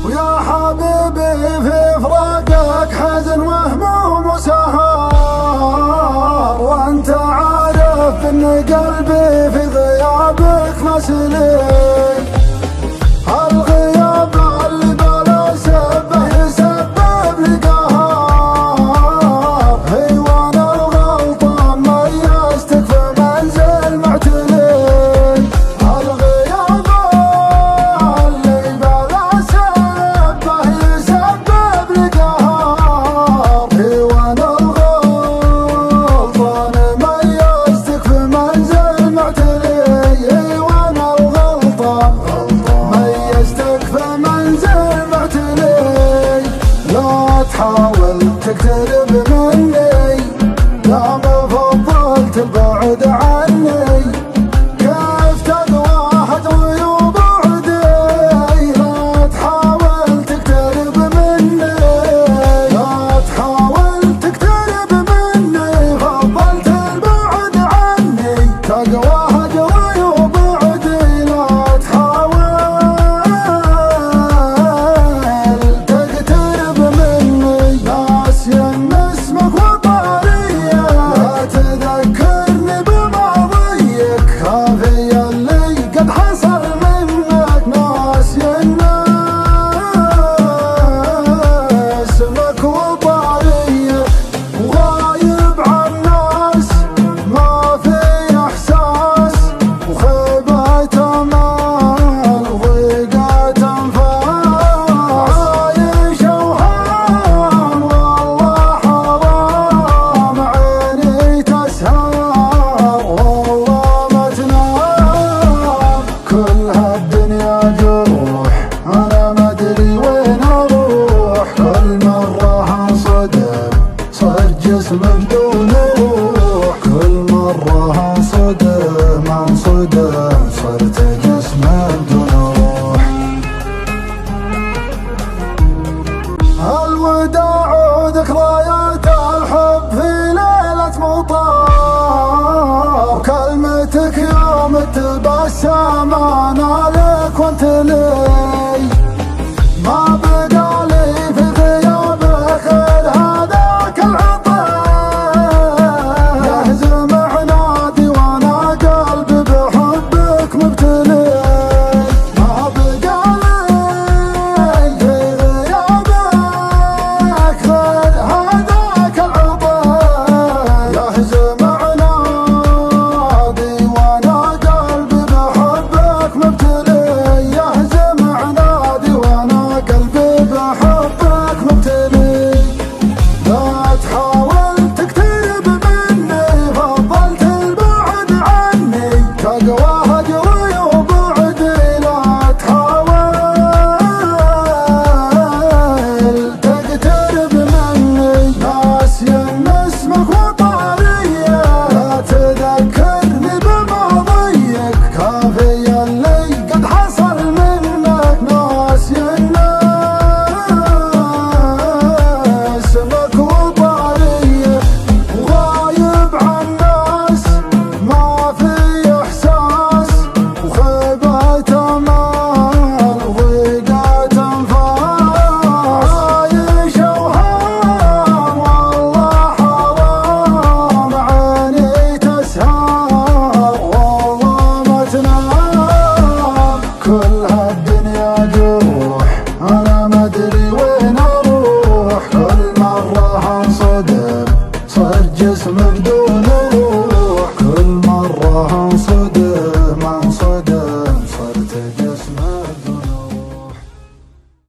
ويا حبيبي في فراقك حزن وهموم وسهر، وانت عارف ان قلبي في غيابك مسلي. الغياب اللي بلا سبه يسبب لي قهر، هي وانا الغلطان ميزتك في منزل معتلي. حاول تقترب مني، لا مفضل تبعد عني. كيف تقوى هجري وبعدي؟ لا تحاول تقترب مني، لا تحاول تقترب مني. فضل تبعد عني، تقوى هجري وبعدي. لا تحاول تقترب مني، ناسين اسمك وطارية. لا تذكرني بماضيك، كافي اللي قد حصل منك. ناسين اسمك وطارية، وغايب عن الناس ما في احساس. وخيبة امال وضيقة انفاس، عايش اوهام والله حرام. عيني تسهر والله ما تنام. كل هالدنيا جروح، انا ما ادري وين اروح. كل مرة انصدم صار جسم بدون روح. كل مرة انصدم صرت جسم بدون روح. الوداع وذكريات الحب في ليلة مطار. كلمتك يوم تبسم انا لك وانت لي. ما بقى لي في غيابك غير هذاك العطاء. يهزم عنادي وانا قلبي بحبك مبتلي. ما بقى لي في غيابك غير هذاك العطاء. يهزم عنادي وانا قلبي بحبك مبتلي. يهزم عنادي وانا قلبي بحبك مبتلي. لا تحاول تقترب مني، فضل تبعد عني. تقوى هجري وبعدي. لا تحاول تقترب مني، ناسين اسمك وطارية. لا تذكرني بماضيك، كافي اللي قد حصل منك. ناسين اسمك وطارية، وغايب عن الناس ما في احساس. وخيبة امال وضيقة انفاس، عايش اوهام والله حرام. عيني تسهر والله ما تنام. كل هالدنيا جروح، انا ما ادري وين اروح. كل مرة انصدم صار جسم بدون